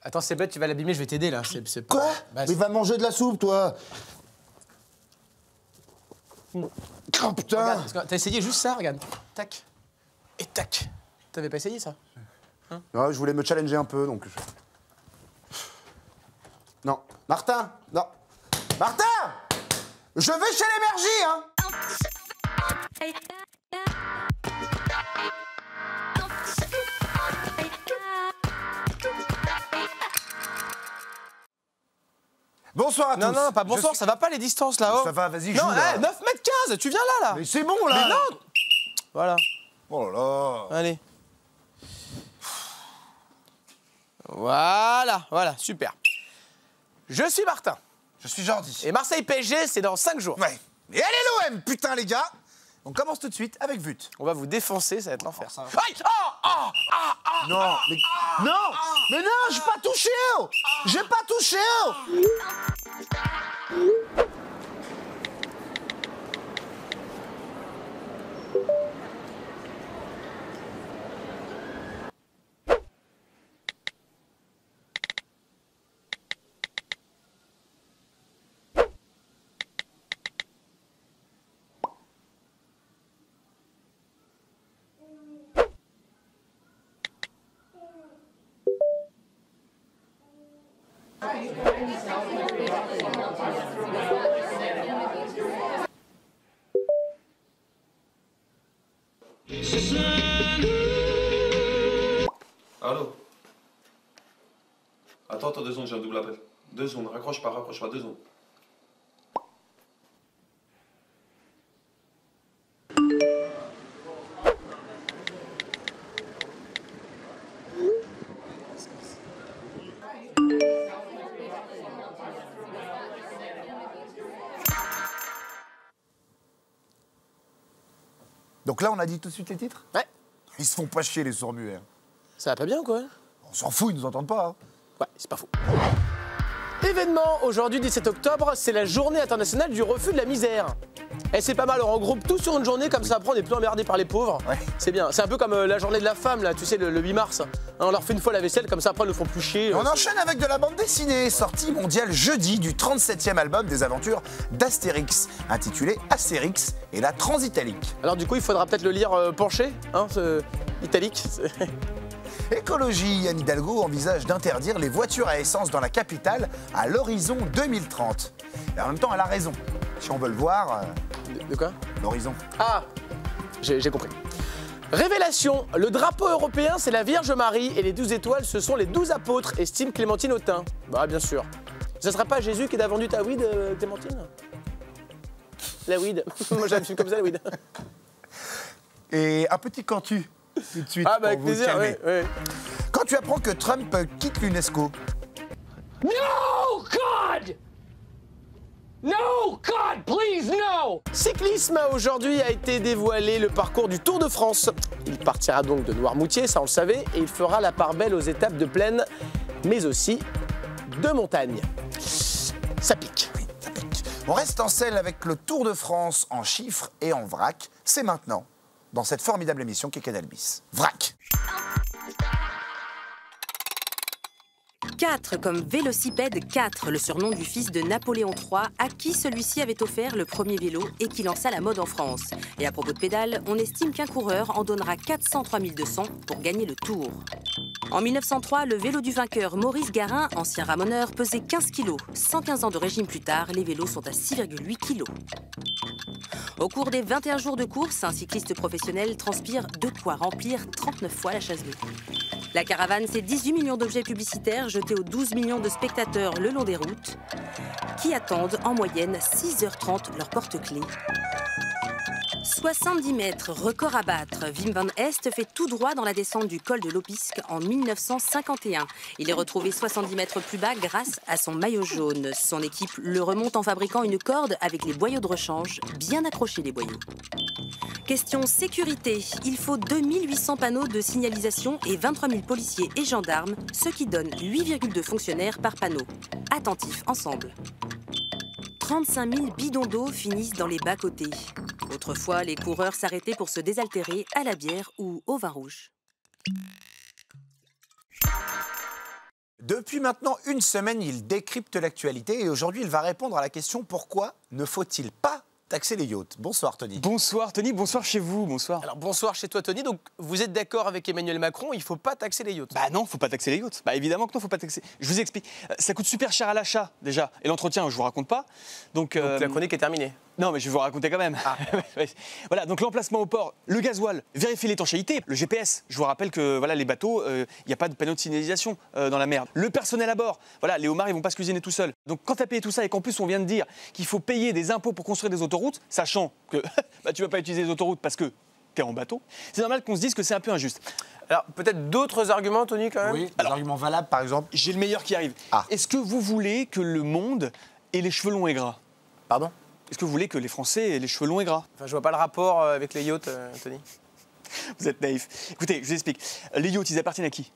Attends, c'est bête, tu vas l'abîmer, je vais t'aider là. C'est pas... Quoi? Bah, Mais va manger de la soupe, toi. Oh putain. Regarde, t'as essayé juste ça, regarde. Tac. Et tac. T'avais pas essayé ça? Non, je voulais me challenger un peu, donc... Non. Martin. Non. Martin. Je vais chez l'énergie, hein. Bonsoir à tous. Non, pas bonsoir, ça va pas les distances là-haut. Ça va, vas-y, Non, joue, là. 9 mètres 15, tu viens là. Mais c'est bon, là. Mais non. Voilà. Oh là là. Allez. Voilà, super. Je suis Martin. Je suis Jordi. Et Marseille PSG, c'est dans 5 jours. Ouais. Et allez l'OM, putain, les gars. On commence tout de suite avec Vut. On va vous défoncer, ça va être l'enfer. ça va. Aïe. Non, mais... Non. Mais non, j'ai pas touché. Oh. J'ai pas touché. Oh. Allô? Attends, 2 secondes, j'ai un double appel. 2 secondes, raccroche pas, 2 secondes. Donc là, on a dit tout de suite les titres? Ouais. Ils se font pas chier, les sourds-muets. Ça va pas bien, quoi? On s'en fout, ils nous entendent pas. Hein. Ouais, c'est pas faux. Événement, aujourd'hui 17 octobre, c'est la journée internationale du refus de la misère. Et c'est pas mal, on regroupe tout sur une journée, comme ça après on est plus emmerdé par les pauvres. Ouais. C'est bien, c'est un peu comme la journée de la femme, là, tu sais, le 8 mars. Hein, on leur fait une fois la vaisselle, comme ça après ils nous font plus chier. On enchaîne avec de la bande dessinée, sortie mondiale jeudi du 37e album des aventures d'Astérix, intitulé Astérix et la Transitalique. Alors du coup, il faudra peut-être le lire penché, hein, italique. Écologie, Anne Hidalgo envisage d'interdire les voitures à essence dans la capitale à l'horizon 2030. Et en même temps, elle a raison. Si on veut le voir, De quoi? l'horizon. Ah, j'ai compris. Révélation, le drapeau européen, c'est la Vierge Marie et les 12 étoiles, ce sont les 12 apôtres, estime Clémentine Autain. Bah, bien sûr. Ça serait pas Jésus qui t'a vendu ta weed, Clémentine? La weed. Moi, je suis comme ça, la weed. Et un petit cantu, tout de suite, Ah, bah, pour avec vous plaisir, calmer. oui. Quand tu apprends que Trump quitte l'UNESCO, No, God! No, God, please, no! Cyclisme, aujourd'hui a été dévoilé le parcours du Tour de France. Il partira donc de Noirmoutier, ça on le savait, et il fera la part belle aux étapes de plaine, mais aussi de montagne. Ça pique. oui, ça pique. On reste en selle avec le Tour de France en chiffres et en vrac. C'est maintenant, dans cette formidable émission qu'est Canal Bis. Vrac. 4 comme Vélocipède 4, le surnom du fils de Napoléon III, à qui celui-ci avait offert le premier vélo et qui lança la mode en France. Et à propos de pédales, on estime qu'un coureur en donnera 403 200 pour gagner le Tour. En 1903, le vélo du vainqueur Maurice Garin, ancien ramoneur, pesait 15 kg. 115 ans de régime plus tard, les vélos sont à 6,8 kg. Au cours des 21 jours de course, un cycliste professionnel transpire de quoi remplir 39 fois la chasse d'eau. La caravane, c'est 18 millions d'objets publicitaires jetés aux 12 millions de spectateurs le long des routes qui attendent en moyenne 6h30 leur porte-clés. 70 mètres, record à battre. Wim van Est fait tout droit dans la descente du col de l'Opisque en 1951. Il est retrouvé 70 mètres plus bas grâce à son maillot jaune. Son équipe le remonte en fabriquant une corde avec les boyaux de rechange, bien accrochés les boyaux. Question sécurité. Il faut 2800 panneaux de signalisation et 23 000 policiers et gendarmes, ce qui donne 8,2 fonctionnaires par panneau. Attentifs ensemble. 35 000 bidons d'eau finissent dans les bas-côtés. Autrefois, les coureurs s'arrêtaient pour se désaltérer à la bière ou au vin rouge. Depuis maintenant une semaine, il décrypte l'actualité et aujourd'hui, il va répondre à la question pourquoi ne faut-il pas taxer les yachts. Bonsoir Tony. Bonsoir Tony, bonsoir chez vous, bonsoir. Alors bonsoir chez toi Tony, donc vous êtes d'accord avec Emmanuel Macron, il ne faut pas taxer les yachts? Bah non, faut pas taxer les yachts. Bah évidemment que non, faut pas taxer. Je vous explique. Ça coûte super cher à l'achat déjà, et l'entretien, je vous raconte pas. Donc la chronique est terminée. Non, mais je vais vous raconter quand même. Ah. Voilà, donc l'emplacement au port, le gasoil, vérifier l'étanchéité, le GPS. Je vous rappelle que voilà, les bateaux, il n'y a pas de panneau de signalisation dans la mer. Le personnel à bord, voilà, les homards, ils vont pas se cuisiner tout seuls. Donc quand tu as payé tout ça et qu'en plus on vient de dire qu'il faut payer des impôts pour construire des autoroutes, sachant que bah, tu vas pas utiliser les autoroutes parce que tu es en bateau, c'est normal qu'on se dise que c'est un peu injuste. Alors peut-être d'autres arguments Tony quand même? Oui, des arguments valables par exemple. J'ai le meilleur qui arrive. Ah. Est-ce que vous voulez que le monde ait les cheveux longs et gras? Pardon? Est-ce que vous voulez que les Français aient les cheveux longs et gras? Enfin, je vois pas le rapport avec les yachts, Tony. Vous êtes naïf. Écoutez, je vous explique. Les yachts, ils appartiennent à qui?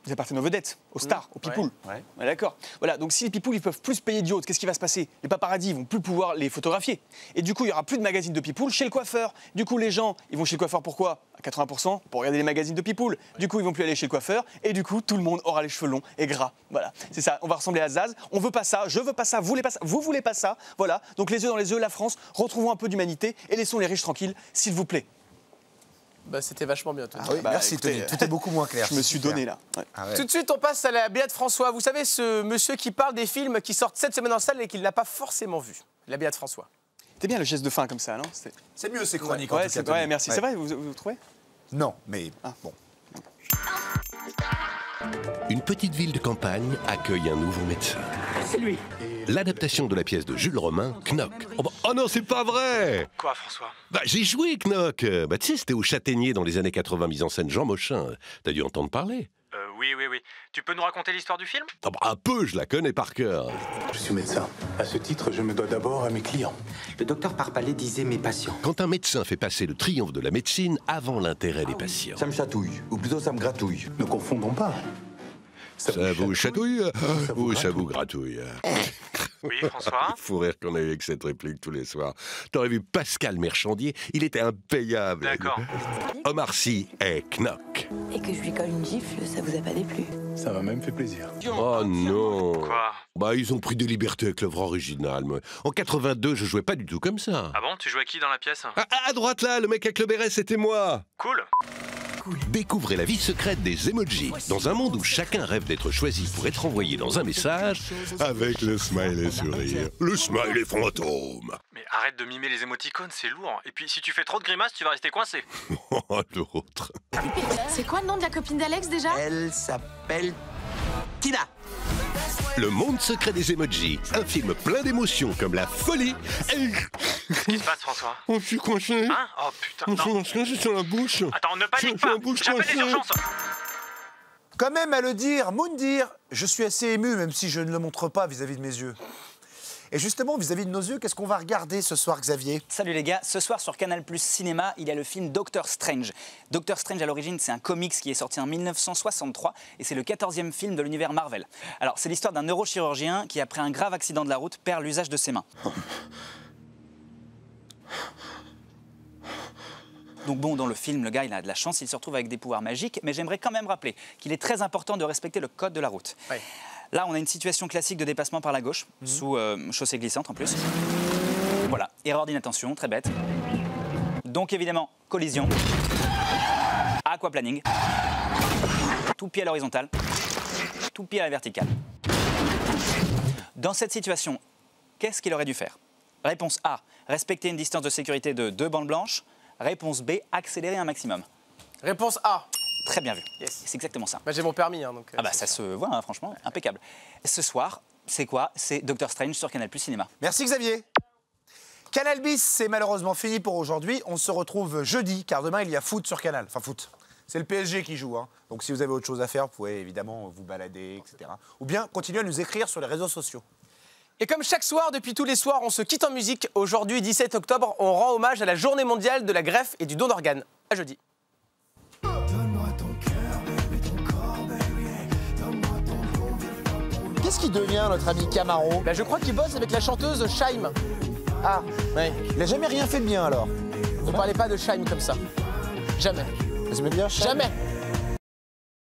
Ils appartiennent aux vedettes, aux stars, aux people. Ouais. Ouais, d'accord. Voilà, donc si les people ils peuvent plus payer de yachts, qu'est-ce qui va se passer? Les paparazzis ils vont plus pouvoir les photographier. Et du coup, il y aura plus de magazines de people chez le coiffeur. Du coup, les gens, ils vont chez le coiffeur pourquoi? À 80% pour regarder les magazines de people. Du coup, ils vont plus aller chez le coiffeur. Et du coup, tout le monde aura les cheveux longs et gras. Voilà, c'est ça. On va ressembler à Zaz. On veut pas ça, je veux pas ça, vous voulez pas ça, vous voulez pas ça. Voilà, donc les yeux dans les yeux, la France, retrouvons un peu d'humanité et laissons les riches tranquilles, s'il vous plaît. Bah, c'était vachement bien Tony. Ah oui, Bah, merci écoutez, Tony, tout est beaucoup moins clair. Je me suis Super. donné là. Ouais. Ah ouais. Tout de suite, on passe à la Béate François. Vous savez, ce monsieur qui parle des films qui sortent cette semaine en salle et qu'il n'a pas forcément vu. La Béate François. C'était bien le geste de fin comme ça, non? C'est mieux ces chroniques en Ouais, tout cas, c'est Tony. ouais, merci. Ouais. C'est vrai, vous trouvez? Non, mais bon. Une petite ville de campagne accueille un nouveau médecin. C'est lui. L'adaptation de la pièce de Jules Romain, Knock. Oh non, c'est pas vrai! Quoi, François? Bah, j'ai joué Knock. Bah, tu sais, c'était au Châtaignier dans les années 80, mise en scène Jean Mochin. T'as dû entendre parler. Oui. Tu peux nous raconter l'histoire du film? Ah bah, un peu, je la connais par cœur. Je suis médecin. À ce titre, je me dois d'abord à mes clients. Le docteur Parpalais disait mes patients. Quand un médecin fait passer le triomphe de la médecine avant l'intérêt des patients. Ça me chatouille, ou plutôt ça me gratouille. Ne confondons pas. Ça vous chatouille ou ça vous gratouille? Oui, François? Fou rire qu'on a eu avec cette réplique tous les soirs. T'aurais vu Pascal Merchandier, il était impayable. D'accord. Omar Sy est Knock. Et que je lui colle une gifle, ça vous a pas déplu? Ça m'a même fait plaisir. Oh non. Quoi? Bah, ils ont pris des libertés avec l'œuvre originale. Moi. En 82, je jouais pas du tout comme ça. Ah bon? Tu jouais qui dans la pièce? À droite là, le mec avec le béret, c'était moi. Cool. Découvrez la vie secrète des emojis. Dans un monde où chacun rêve d'être choisi pour être envoyé dans un message, avec le smiley sourire, le smiley fantôme. Mais arrête de mimer les émoticônes, c'est lourd. Et puis si tu fais trop de grimaces, tu vas rester coincé. Oh, l'autre. C'est quoi le nom de la copine d'Alex déjà? Elle s'appelle Tina. Le monde secret des emojis. Un film plein d'émotions comme la folie. Qu'est-ce qui se passe, François? Je suis coincé. Hein? Oh putain, non. Je suis sur la bouche. Attends, ne panique pas. J'appelle les urgences. Quand même à le dire, Moundir, je suis assez ému, même si je ne le montre pas vis-à-vis de mes yeux. Et justement, vis-à-vis de nos yeux, qu'est-ce qu'on va regarder ce soir, Xavier? Salut les gars, ce soir sur Canal+ Cinéma, il y a le film Doctor Strange. Doctor Strange, à l'origine, c'est un comics qui est sorti en 1963 et c'est le 14e film de l'univers Marvel. Alors, c'est l'histoire d'un neurochirurgien qui, après un grave accident de la route, perd l'usage de ses mains. Donc bon, dans le film, le gars, il a de la chance, il se retrouve avec des pouvoirs magiques, mais j'aimerais quand même rappeler qu'il est très important de respecter le code de la route. Oui. Là, on a une situation classique de dépassement par la gauche, sous chaussée glissante en plus. Voilà, erreur d'inattention, très bête. Donc évidemment, collision, aquaplaning, tout pied à l'horizontale, tout pied à la verticale. Dans cette situation, qu'est-ce qu'il aurait dû faire? Réponse A, respecter une distance de sécurité de 2 bandes blanches. Réponse B, accélérer un maximum. Réponse A. Très bien vu. Yes. C'est exactement ça. Bah, j'ai mon permis, hein, donc. Ah bah ça se voit, hein, franchement, impeccable. Ce soir, c'est quoi? C'est Doctor Strange sur Canal+ Cinéma. Merci Xavier. Canal Bis, c'est malheureusement fini pour aujourd'hui. On se retrouve jeudi, car demain, il y a foot sur Canal. Enfin, foot. C'est le PSG qui joue. Hein. Donc si vous avez autre chose à faire, vous pouvez évidemment vous balader, etc. Ou bien continuer à nous écrire sur les réseaux sociaux. Et comme chaque soir, depuis tous les soirs, on se quitte en musique. Aujourd'hui, 17 octobre, on rend hommage à la journée mondiale de la greffe et du don d'organes. À jeudi. Qu'est-ce qui devient notre ami Camaro? Bah, je crois qu'il bosse avec la chanteuse Shaim. Ah, Ouais. il n'a jamais rien fait de bien alors. Vous parlez pas de Shaim comme ça. Jamais. Vous aimez bien Shaim? Jamais.